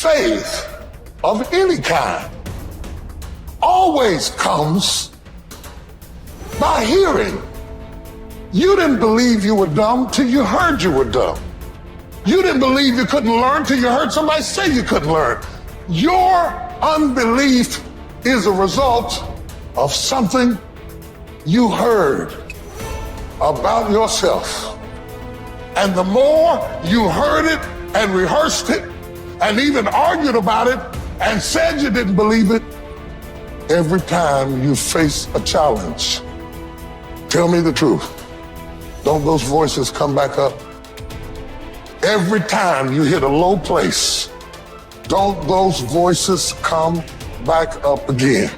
faith of any kind always comes by hearing. You didn't believe you were dumb till you heard you were dumb. You didn't believe you couldn't learn till you heard somebody say you couldn't learn. Your unbelief is a result of something you heard about yourself. And the more you heard it and rehearsed it and even argued about it and said you didn't believe it, every time you face a challenge, tell me the truth, don't those voices come back up? Every time you hit a low place, don't those voices come back up again?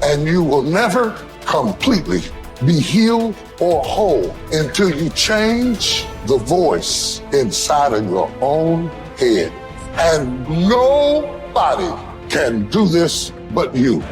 And you will never completely be healed or whole until you change the voice inside of your own head. And nobody can do this but you.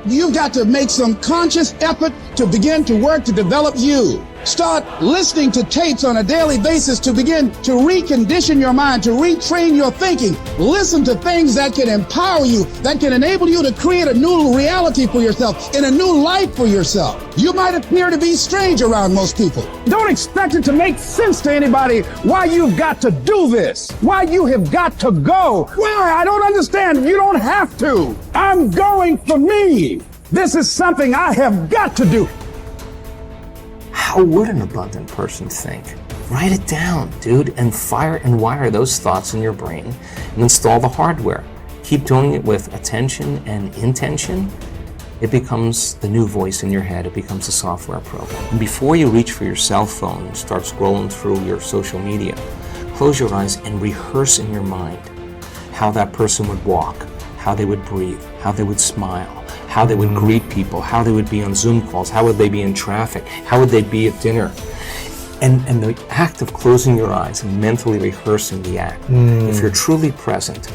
You've got to make some conscious effort to begin to work to develop you. Start listening to tapes on a daily basis to begin to recondition your mind, to retrain your thinking. Listen to things that can empower you, that can enable you to create a new reality for yourself and a new life for yourself. You might appear to be strange around most people. Don't expect it to make sense to anybody why you've got to do this, why you have got to go. Why? I don't understand. You don't have to. I'm going for me. This is something I have got to do. How would an abundant person think? Write it down, dude, and fire and wire those thoughts in your brain and install the hardware. Keep doing it with attention and intention. It becomes the new voice in your head. It becomes a software program. And before you reach for your cell phone and start scrolling through your social media, close your eyes and rehearse in your mind how that person would walk, how they would breathe, how they would smile, how they would greet people, how they would be on Zoom calls, how would they be in traffic, how would they be at dinner. And the act of closing your eyes and mentally rehearsing the act, if you're truly present,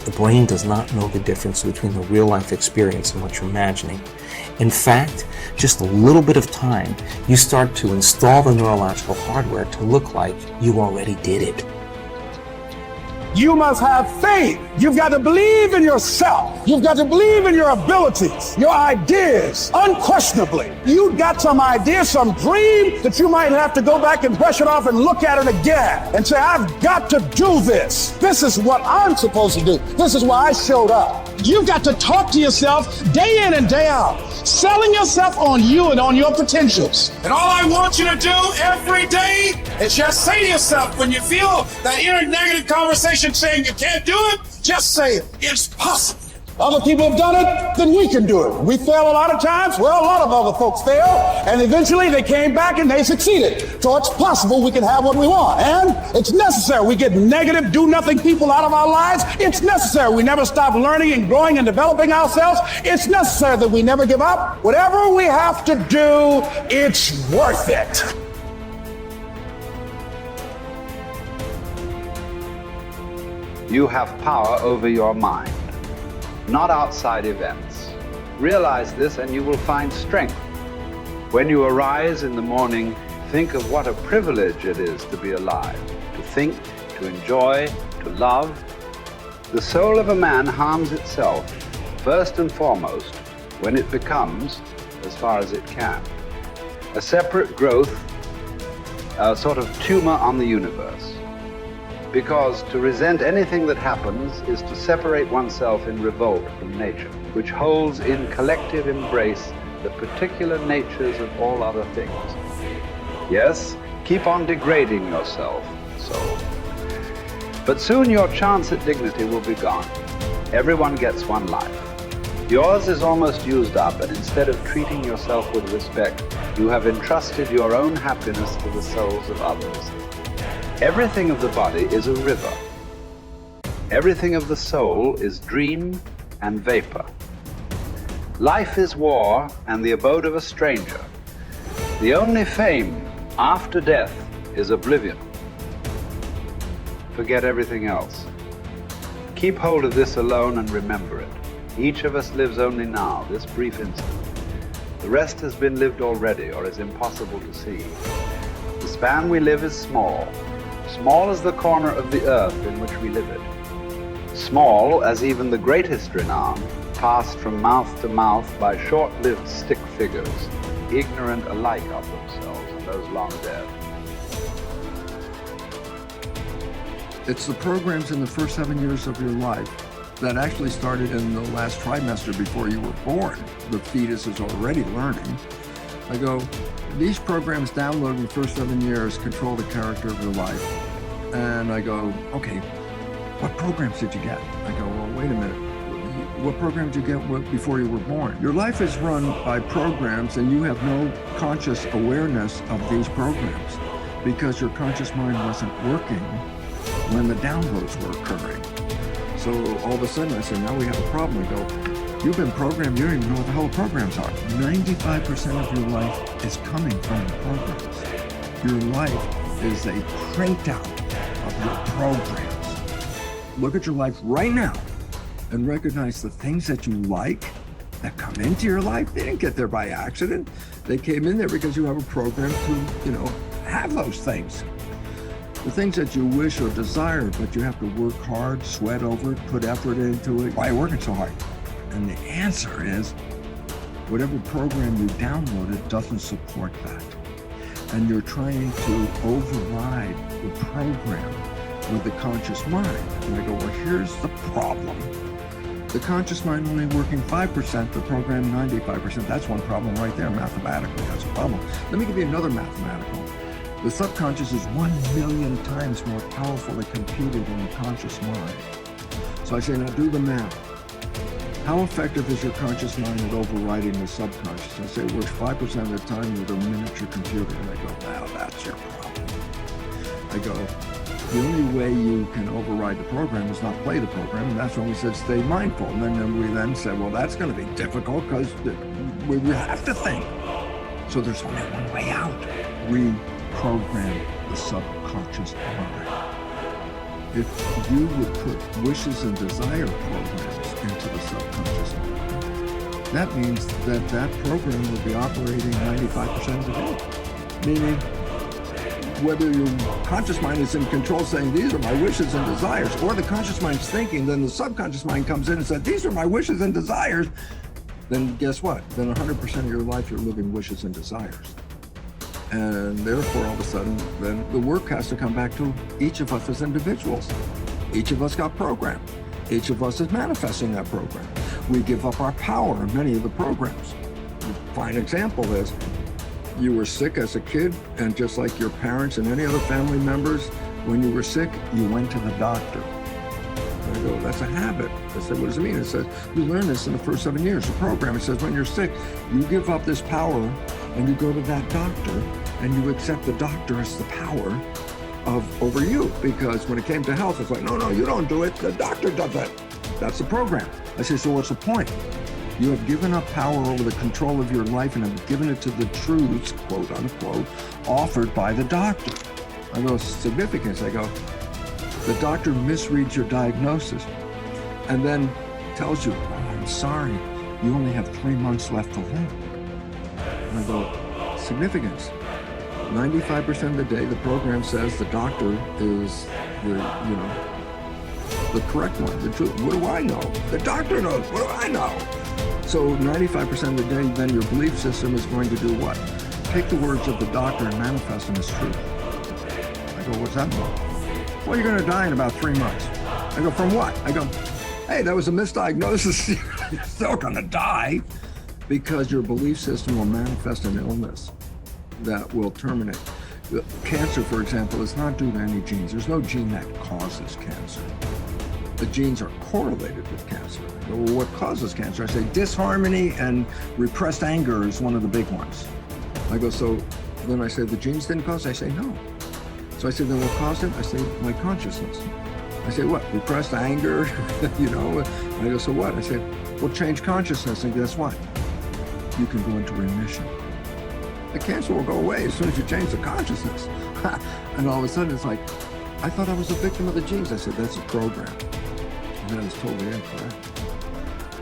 the brain does not know the difference between the real life experience and what you're imagining. In fact, just a little bit of time, you start to install the neurological hardware to look like you already did it. You must have faith. You've got to believe in yourself. You've got to believe in your abilities, your ideas, unquestionably. You've got some idea, some dream that you might have to go back and brush it off and look at it again and say, I've got to do this. This is what I'm supposed to do. This is why I showed up. You've got to talk to yourself day in and day out, selling yourself on you and on your potentials. And all I want you to do every day is just say to yourself, when you feel that inner negative conversation saying you can't do it, just say, it's possible. Other people have done it, then we can do it. We fail a lot of times. Well, a lot of other folks fail, and eventually they came back and they succeeded. So it's possible we can have what we want, and it's necessary. We get negative, do-nothing people out of our lives. It's necessary. We never stop learning and growing and developing ourselves. It's necessary that we never give up. Whatever we have to do, it's worth it. You have power over your mind, not outside events. Realize this and you will find strength. When you arise in the morning, think of what a privilege it is to be alive, to think, to enjoy, to love. The soul of a man harms itself, first and foremost, when it becomes, as far as it can, a separate growth, a sort of tumor on the universe. Because to resent anything that happens is to separate oneself in revolt from nature, which holds in collective embrace the particular natures of all other things. Yes, keep on degrading yourself, soul. But soon your chance at dignity will be gone. Everyone gets one life. Yours is almost used up, and instead of treating yourself with respect, you have entrusted your own happiness to the souls of others. Everything of the body is a river. Everything of the soul is dream and vapor. Life is war and the abode of a stranger. The only fame after death is oblivion. Forget everything else. Keep hold of this alone and remember it. Each of us lives only now, this brief instant. The rest has been lived already or is impossible to see. The span we live is small. small as the corner of the earth in which we live it, small as even the greatest renown, passed from mouth to mouth by short-lived stick figures, ignorant alike of themselves and those long dead. It's the programs in the first 7 years of your life that actually started in the last trimester before you were born. The fetus is already learning. I go, these programs downloaded in the first 7 years control the character of your life. And I go, okay, what programs did you get? I go, well, wait a minute. What program did you get before you were born? Your life is run by programs and you have no conscious awareness of these programs because your conscious mind wasn't working when the downloads were occurring. So all of a sudden I said, now we have a problem. I go, you've been programmed, you don't even know what the hell the programs are. 95% of your life is coming from the programs. Your life is a printout of your programs. Look at your life right now and recognize the things that you like that come into your life. They didn't get there by accident. They came in there because you have a program to, have those things. The things that you wish or desire, but you have to work hard, sweat over it, put effort into it. Why are you working so hard? And the answer is, whatever program you downloaded doesn't support that. And you're trying to override the program with the conscious mind. And I go, well, here's the problem. The conscious mind only working 5%, the program 95%. That's one problem right there, mathematically, that's a problem. Let me give you another mathematical. The subconscious is 1,000,000 times more powerfully computed than the conscious mind. So I say, now do the math. How effective is your conscious mind at overriding the subconscious? I say it works 5% of the time with a miniature computer. And I go, wow, that's your problem. I go, the only way you can override the program is not play the program, and that's when we said stay mindful. And then we then said, well, that's going to be difficult because we have to think. So there's only one way out. Reprogram the subconscious mind. If you would put wishes and desire programs into the subconscious mind, that means that that program will be operating 95% of the day. Meaning, whether your conscious mind is in control saying, these are my wishes and desires, or the conscious mind's thinking, then the subconscious mind comes in and says, these are my wishes and desires, then guess what? Then 100% of your life you're living wishes and desires. And therefore, all of a sudden, then the work has to come back to each of us as individuals. Each of us got programmed. Each of us is manifesting that program. We give up our power in many of the programs. A fine example is, you were sick as a kid, and just like your parents and any other family members, when you were sick, you went to the doctor. And I go, that's a habit. I said, what does it mean? It says, you learn this in the first 7 years. The program, it says, when you're sick, you give up this power and you go to that doctor and you accept the doctor as the power over you. Because when it came to health, it's like, no, you don't do it. The doctor does it. That's the program. I say, so what's the point? You have given up power over the control of your life and have given it to the truths, quote unquote, offered by the doctor. I go, significance. I go, the doctor misreads your diagnosis and then tells you, oh, I'm sorry, you only have 3 months left to live. And I go, significance. 95% of the day, the program says the doctor is the correct one, the truth. What do I know? The doctor knows. What do I know? So 95% of the day, then your belief system is going to do what? Take the words of the doctor and manifest them as truth. I go, what's that mean? Well, you're going to die in about 3 months. I go, from what? I go, hey, that was a misdiagnosis. You're still going to die because your belief system will manifest an illness that will terminate. Cancer, for example, is not due to any genes. There's no gene that causes cancer. The genes are correlated with cancer. Well, what causes cancer? I say disharmony and repressed anger is one of the big ones. I go, so then I say the genes didn't cause it? I say no. So I say, then what caused it? I say my consciousness. I say what? Repressed anger, I go, so what? I say, well, change consciousness, and guess what? You can go into remission. The cancer will go away as soon as you change the consciousness. And all of a sudden it's like, I thought I was a victim of the genes. I said, that's a program. And that is totally incorrect.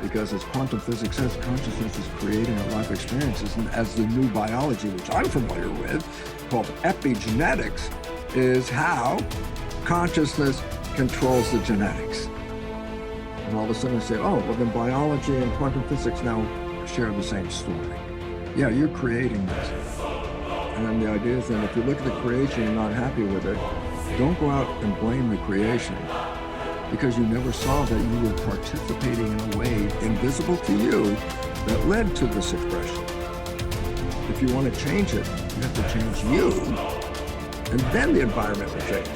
Because as quantum physics says, consciousness is creating our life experiences. And as the new biology, which I'm familiar with, called epigenetics, is how consciousness controls the genetics. And all of a sudden I say, oh, well then biology and quantum physics now share the same story. Yeah, you're creating this. And then the idea is that if you look at the creation and you're not happy with it, don't go out and blame the creation, because you never saw that you were participating in a way invisible to you that led to this expression. If you want to change it, you have to change you, and then the environment will change.